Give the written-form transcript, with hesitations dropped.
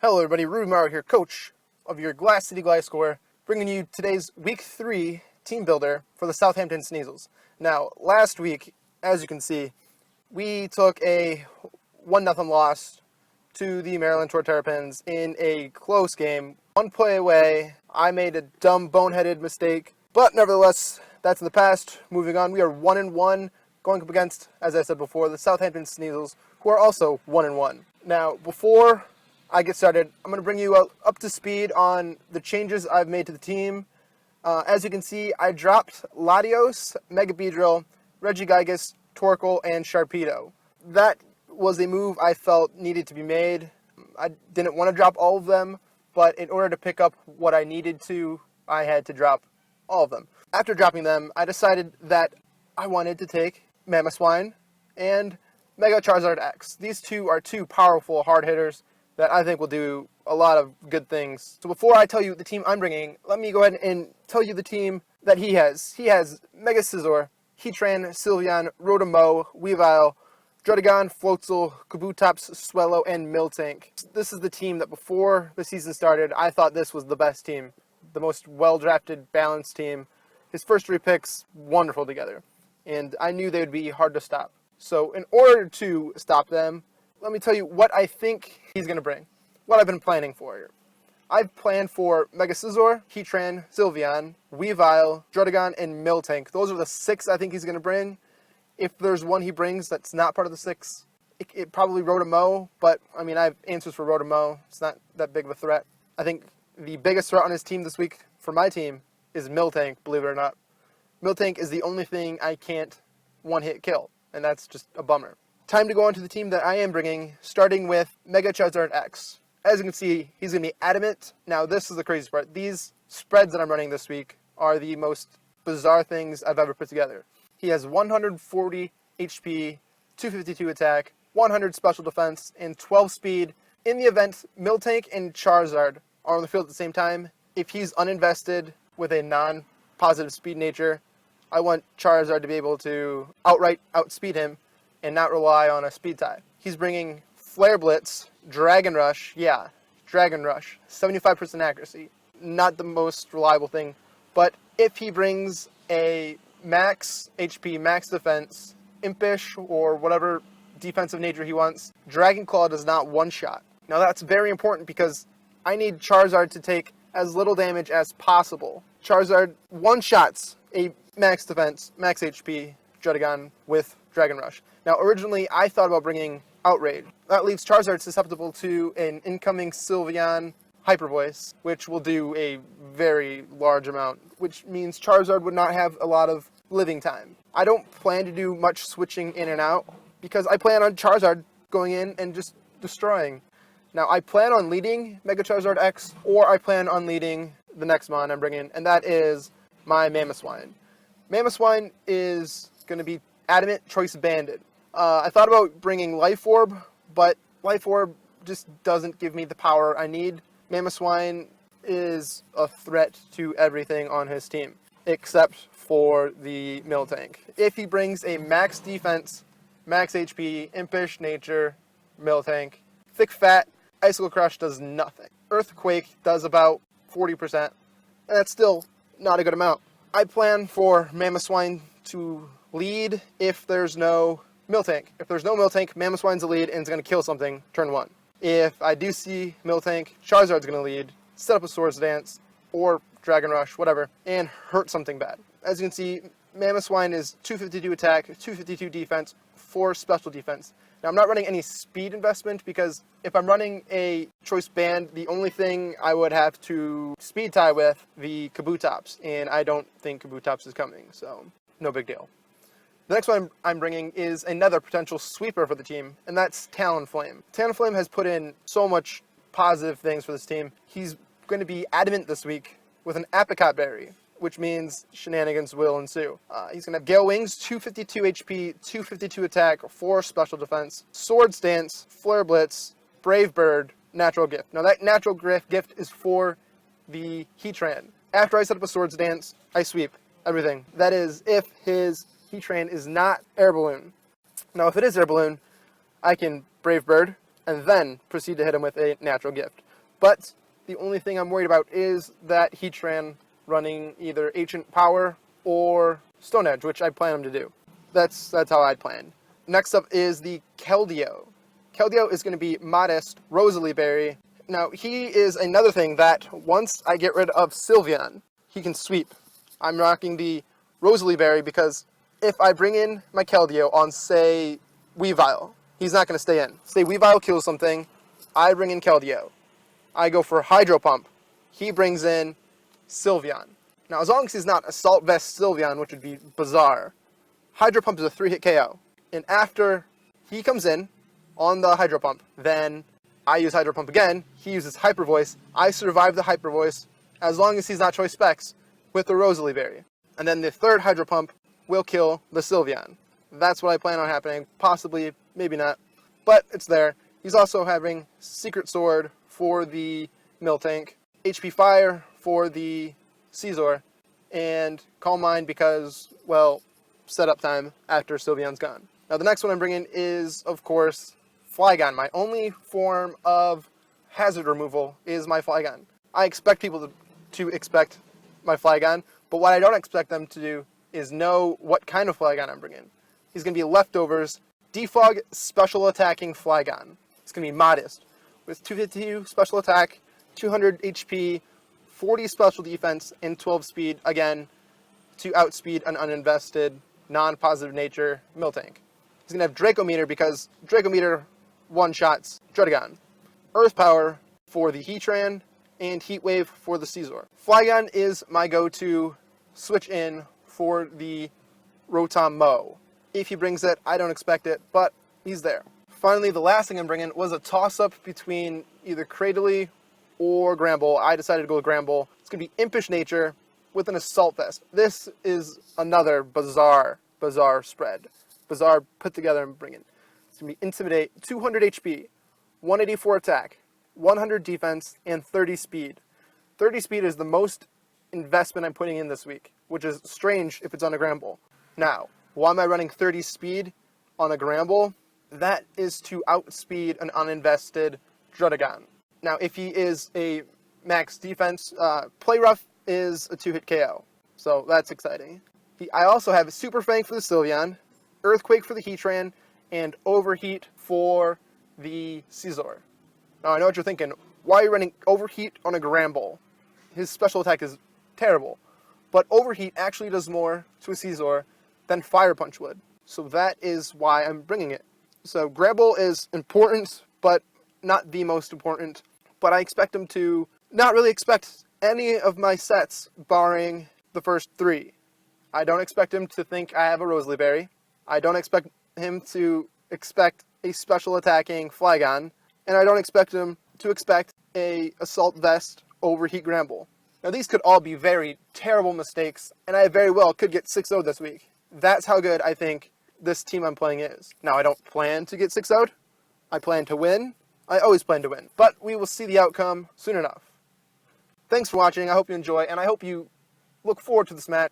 Hello everybody, Ruben here, coach of your Glass City Gliscor, bringing you today's Week 3 team builder for the Southampton Sneasles. Now, last week, as you can see, we took a 1-0 loss to the Maryland Terrapins in a close game. One play away, I made a dumb, boneheaded mistake, but nevertheless, that's in the past. Moving on, we are 1-1, going up against, as I said before, the Southampton Sneasles, who are also 1-1. Now, before I get started, I'm going to bring you up to speed on the changes I've made to the team. As you can see, I dropped Latios, Mega Beedrill, Regigigas, Torkoal, and Sharpedo. That was a move I felt needed to be made. I didn't want to drop all of them, but in order to pick up what I needed to, I had to drop all of them. After dropping them, I decided that I wanted to take Mamoswine and Mega Charizard X. These two are two powerful hard hitters that I think will do a lot of good things. So before I tell you the team I'm bringing, let me go ahead and tell you the team that he has. He has Mega Scizor, Heatran, Sylveon, Rotom-Mow, Weavile, Jordinez, Floatzel, Kabutops, Swellow, and Miltank. This is the team that before the season started, I thought this was the best team. The most well-drafted, balanced team. His first 3 picks, wonderful together. And I knew they would be hard to stop. So in order to stop them, let me tell you what I think he's going to bring. What I've been planning for here. I've planned for Mega Scizor, Heatran, Sylveon, Weavile, Jordinez, and Miltank. Those are the 6 I think he's going to bring. If there's one he brings that's not part of the 6, it probably Rotom-Mow, but I mean, I have answers for Rotom-Mow. It's not that big of a threat. I think the biggest threat on his team this week for my team is Miltank, believe it or not. Miltank is the only thing I can't one-hit kill, and that's just a bummer. Time to go on to the team that I am bringing, starting with Mega Charizard X. As you can see, he's going to be adamant. Now, this is the crazy part. These spreads that I'm running this week are the most bizarre things I've ever put together. He has 140 HP, 252 attack, 100 special defense, and 12 speed. In the event Miltank and Charizard are on the field at the same time, if he's uninvested with a non-positive speed nature, I want Charizard to be able to outright outspeed him and not rely on a speed tie. He's bringing Flare Blitz, Dragon Rush, 75% accuracy. Not the most reliable thing, but if he brings a max HP, max defense, Impish, or whatever defensive nature he wants, Dragon Claw does not one-shot. Now that's very important because I need Charizard to take as little damage as possible. Charizard one-shots a max defense, max HP Jordinez with Dragon Rush. Now, originally, I thought about bringing Outrage. That leaves Charizard susceptible to an incoming Sylveon Hyper Voice, which will do a very large amount, which means Charizard would not have a lot of living time. I don't plan to do much switching in and out, because I plan on Charizard going in and just destroying. Now, I plan on leading Mega Charizard X, or I plan on leading the next mon I'm bringing, and that is my Mamoswine. Mamoswine is going to be adamant choice banded. I thought about bringing Life Orb, but Life Orb just doesn't give me the power I need. Mamoswine is a threat to everything on his team, except for the Miltank. If he brings a max defense, max HP, Impish nature, Miltank, Thick Fat, Icicle Crush does nothing. Earthquake does about 40%, and that's still not a good amount. I plan for Mamoswine to lead if there's no Miltank. If there's no Miltank, Mamoswine's the lead and it's going to kill something turn 1. If I do see Miltank, Charizard's going to lead, set up a Swords Dance, or Dragon Rush, whatever, and hurt something bad. As you can see, Mamoswine is 252 attack, 252 defense, 4 special defense. Now, I'm not running any speed investment because if I'm running a choice band, the only thing I would have to speed tie with the Kabutops, and I don't think Kabutops is coming, so no big deal. The next one I'm bringing is another potential sweeper for the team, and that's Talonflame. Talonflame has put in so much positive things for this team. He's going to be adamant this week with an Apricot Berry, which means shenanigans will ensue. He's going to have Gale Wings, 252 HP, 252 attack, 4 special defense, Swords Dance, Flare Blitz, Brave Bird, Natural Gift. Now that Natural Gift is for the Heatran. After I set up a Swords Dance, I sweep everything. That is, if his Heatran is not Air Balloon. Now, if it is Air Balloon, I can Brave Bird and then proceed to hit him with a Natural Gift. But the only thing I'm worried about is that Heatran running either Ancient Power or Stone Edge, which I plan him to do. That's how I'd plan. Next up is the Keldeo. Keldeo is going to be Modest Rosalie Berry. Now, he is another thing that once I get rid of Sylveon, he can sweep. I'm rocking the Rosalie Berry because if I bring in my Keldeo on, say, Weavile, he's not going to stay in. Say Weavile kills something, I bring in Keldeo. I go for Hydro Pump. He brings in Sylveon. Now, as long as he's not Assault Vest Sylveon, which would be bizarre, Hydro Pump is a 3-hit KO. And after he comes in on the Hydro Pump, then I use Hydro Pump again, he uses Hyper Voice, I survive the Hyper Voice, as long as he's not Choice Specs, with the Rosalie Berry. And then the third Hydro Pump will kill the Sylveon. That's what I plan on happening, possibly, maybe not, but it's there. He's also having Secret Sword for the Miltank, HP Fire for the Scizor, and Calm Mind because, well, setup time after Sylveon's gone. Now the next one I'm bringing is, of course, Flygon. My only form of hazard removal is my Flygon. I expect people to expect my Flygon, but what I don't expect them to do is know what kind of Flygon I'm bringing. He's going to be Leftovers Defog Special Attacking Flygon. It's going to be Modest with 252 Special Attack, 200 HP, 40 Special Defense, and 12 Speed, again, to outspeed an uninvested, non-positive nature Miltank. He's going to have Draco Meter because Draco Meter one-shots Druddigon. Earth Power for the Heatran, and Heat Wave for the Scizor. Flygon is my go-to switch in for the Rotom Mow. If he brings it, I don't expect it, but he's there. Finally, the last thing I'm bringing was a toss-up between either Cradily or Grabill. I decided to go with Grabill. It's going to be Impish Nature with an Assault Vest. This is another bizarre spread. Bizarre put together and bringing. It's going to be Intimidate, 200 HP, 184 attack, 100 defense, and 30 speed. 30 speed is the most investment I'm putting in this week, which is strange if it's on a Grabill. Now, why am I running 30 speed on a Grabill? That is to outspeed an uninvested Druddigon. Now, if he is a max defense, Play Rough is a 2-hit KO, so that's exciting. I also have Super Fang for the Sylveon, Earthquake for the Heatran, and Overheat for the Scizor. Now, I know what you're thinking. Why are you running Overheat on a Grabill? His special attack is terrible. But Overheat actually does more to a Scizor than Fire Punch would. So that is why I'm bringing it. So Grabill is important, but not the most important. But I expect him to not really expect any of my sets, barring the first 3. I don't expect him to think I have a Rosalie Berry. I don't expect him to expect a special attacking Flygon. And I don't expect him to expect a Assault Vest Overheat Grabill. Now these could all be very terrible mistakes, and I very well could get 6-0'd this week. That's how good I think this team I'm playing is. Now I don't plan to get 6-0'd. I plan to win. I always plan to win. But we will see the outcome soon enough. Thanks for watching. I hope you enjoy, and I hope you look forward to this match.